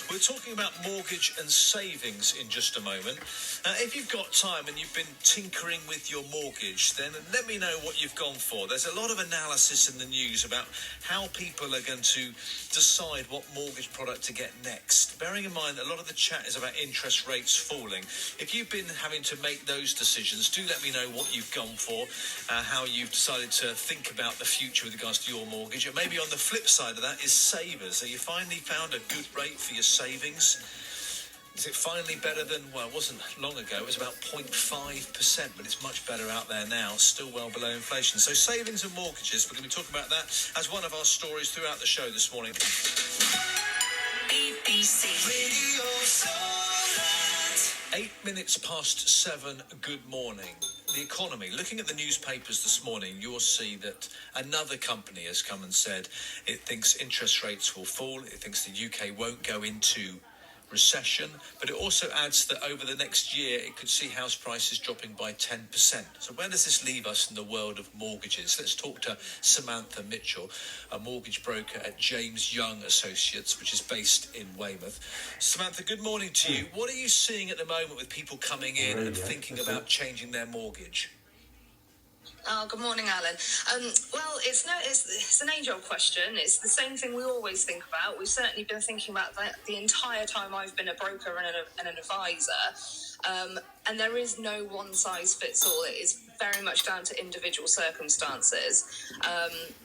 We're talking about mortgage and savings in just a moment. If you've got time and you've been tinkering with your mortgage, then let me know what you've gone for. There's a lot of analysis in the news about how people are going to decide what mortgage product to get next. Bearing in mind a lot of the chat is about interest rates falling. If you've been having to make those decisions, do let me know what you've gone for, how you've decided to think about the future with regards to your mortgage. And maybe on the flip side of that is savers. So you finally found a good rate for your savings. Is it finally better than, well, it wasn't long ago, it was about 0.5%, but it's much better out there now, still well below inflation. So savings and mortgages, we're going to be talking about that as one of our stories throughout the show this morning. BBC Radio Solent. 8 minutes past 7, good morning. The economy. Looking at the newspapers this morning, you'll see that another company has come and said it thinks interest rates will fall. It thinks the UK won't go into recession, but it also adds that over the next year it could see house prices dropping by 10%. So where does this leave us in the world of mortgages? Let's talk to Samantha Mitchell, a mortgage broker at James Young Associates, which is based in Weymouth. Samantha, good morning to you. What are you seeing at the moment with people coming in and thinking about changing their mortgage? Oh, good morning, Alan. Well, it's an age-old question. It's the same thing we always think about. We've certainly been thinking about that the entire time I've been a broker and an advisor. And there is no one-size-fits-all. It is very much down to individual circumstances.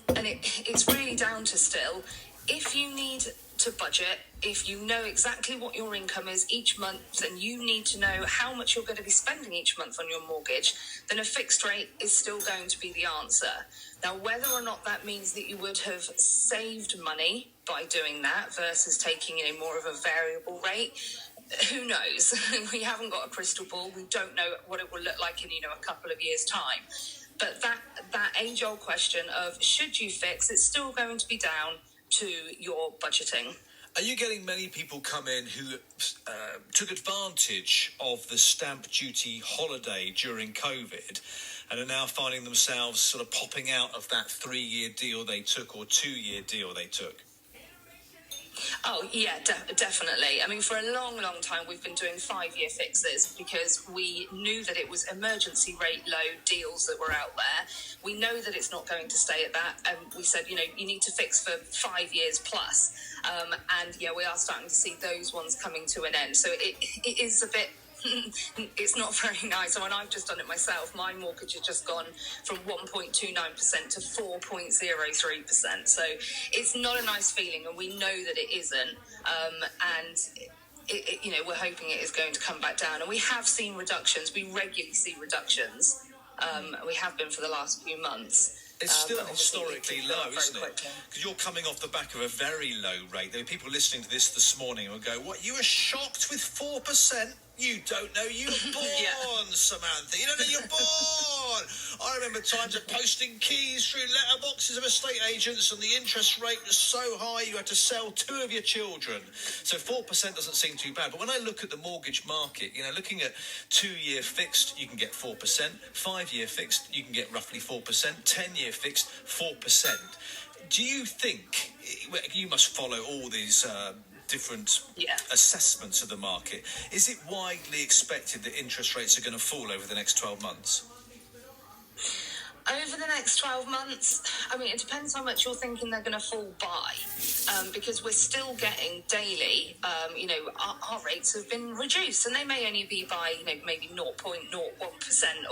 And it's really down to still, if you need to budget, if you know exactly what your income is each month and you need to know how much you're going to be spending each month on your mortgage, then a fixed rate is still going to be the answer. Now, whether or not that means that you would have saved money by doing that versus taking more of a variable rate, who knows? We haven't got a crystal ball. We don't know what it will look like in a couple of years' time. But that age-old question of should you fix, it's still going to be down to your budgeting. Are you getting many people come in who took advantage of the stamp duty holiday during COVID and are now finding themselves sort of popping out of that 3-year deal they took or 2-year deal they took? Oh, yeah, definitely. I mean, for a long, long time, we've been doing 5-year fixes because we knew that it was emergency rate low deals that were out there. We know that it's not going to stay at that. And we said, you need to fix for 5 years plus. And we are starting to see those ones coming to an end. So it is a bit... It's not very nice. And when I've just done it myself, my mortgage has just gone from 1.29% to 4.03%. So it's not a nice feeling, and we know that it isn't. And we're hoping it is going to come back down. And we have seen reductions. We regularly see reductions. We have been for the last few months. It's still historically low, isn't it? Because you're coming off the back of a very low rate. There are people listening to this morning who will go, what, you were shocked with 4%? You don't know you were born, Samantha. You don't know you're born. I remember times of posting keys through letterboxes of estate agents and the interest rate was so high you had to sell 2 of your children. So 4% doesn't seem too bad. But when I look at the mortgage market, looking at 2-year fixed, you can get 4%. 5-year fixed, you can get roughly 4%. 10-year fixed, 4%. Do you think, you must follow all these different assessments of the market, is it widely expected that interest rates are going to fall over the next 12 months? Over the next 12 months, I mean, it depends how much you're thinking they're going to fall by, because we're still getting daily, our rates have been reduced, and they may only be by, maybe 0.01%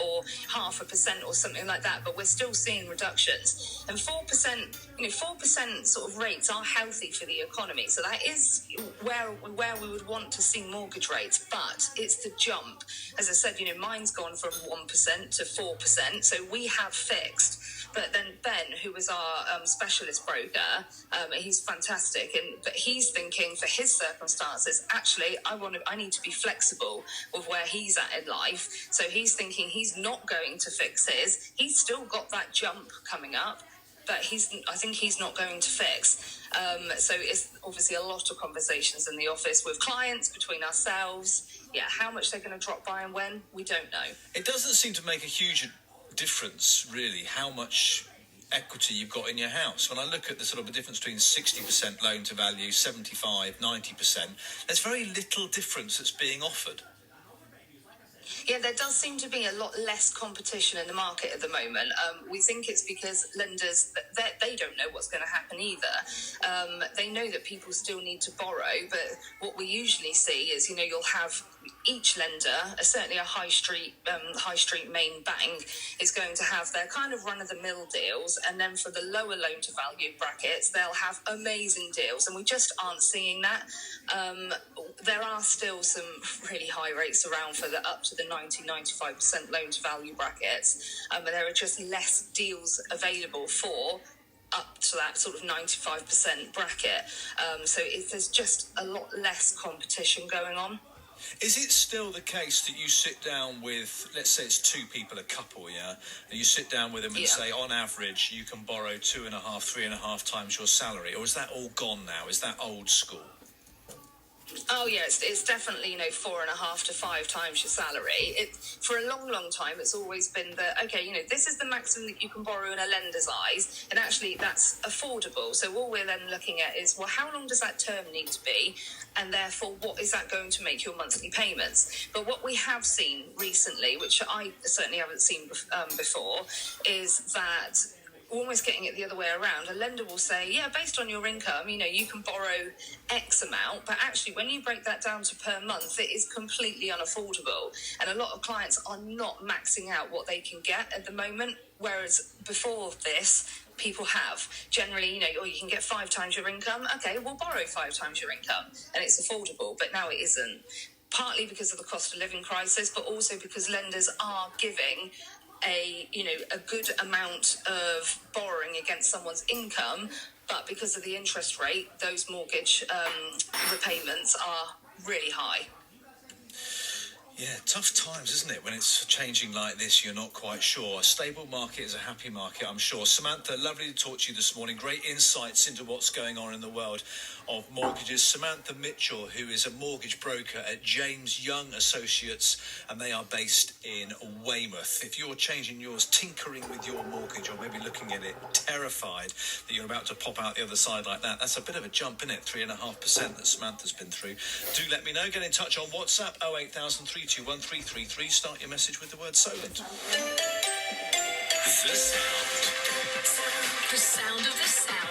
or 0.5% or something like that, but we're still seeing reductions. And 4% sort of rates are healthy for the economy, so that is where we would want to see mortgage rates, but it's the jump. As I said, mine's gone from 1% to 4%, so we have fixed. But then Ben, who was our specialist broker, he's fantastic, but he's thinking for his circumstances, actually, I need to be flexible with where he's at in life. So he's thinking he's not going to fix his. He's still got that jump coming up, but I think he's not going to fix. So it's obviously a lot of conversations in the office with clients, between ourselves. Yeah, how much they're going to drop by and when, we don't know. It doesn't seem to make a huge difference, really, how much equity you've got in your house. When I look at the sort of the difference between 60% loan to value, 75, 90%, there's very little difference that's being offered. Yeah, there does seem to be a lot less competition in the market at the moment. We think it's because lenders, they don't know what's going to happen either. They know that people still need to borrow, but what we usually see is, you'll have each lender, certainly a high street main bank, is going to have their kind of run-of-the-mill deals, and then for the lower loan-to-value brackets, they'll have amazing deals, and we just aren't seeing that. There are still some really high rates around for the up to the 90-95% loan-to-value brackets, but there are just less deals available for up to that sort of 95% bracket. So there's just a lot less competition going on. Is it still the case that you sit down with, let's say it's two people, a couple, yeah? And you sit down with them and say, on average, you can borrow 2.5, 3.5 times your salary? Or is that all gone now? Is that old school? Oh, yeah, it's definitely, 4.5 to 5 times your salary. For a long, long time, it's always been that, okay, this is the maximum that you can borrow in a lender's eyes, and actually that's affordable. So all we're then looking at is, well, how long does that term need to be? And therefore, what is that going to make your monthly payments? But what we have seen recently, which I certainly haven't seen before, is that almost getting it the other way around. A lender will say, yeah, based on your income, you can borrow X amount, but actually when you break that down to per month, it is completely unaffordable. And a lot of clients are not maxing out what they can get at the moment, whereas before this, people have. Generally, you can get 5 times your income. Okay, we'll borrow 5 times your income, and it's affordable, but now it isn't. Partly because of the cost of living crisis, but also because lenders are giving a good amount of borrowing against someone's income, but because of the interest rate, those mortgage repayments are really high. Yeah, tough times, isn't it? When it's changing like this, you're not quite sure. A stable market is a happy market, I'm sure. Samantha, lovely to talk to you this morning. Great insights into what's going on in the world of mortgages. Samantha Mitchell, who is a mortgage broker at James Young Associates, and they are based in Weymouth. If you're changing yours, tinkering with your mortgage, or maybe looking at it terrified that you're about to pop out the other side like that, that's a bit of a jump, isn't it? 3.5% that Samantha's been through. Do let me know. Get in touch on WhatsApp, 08003213333. Start your message with the word Solent. The sound of the South.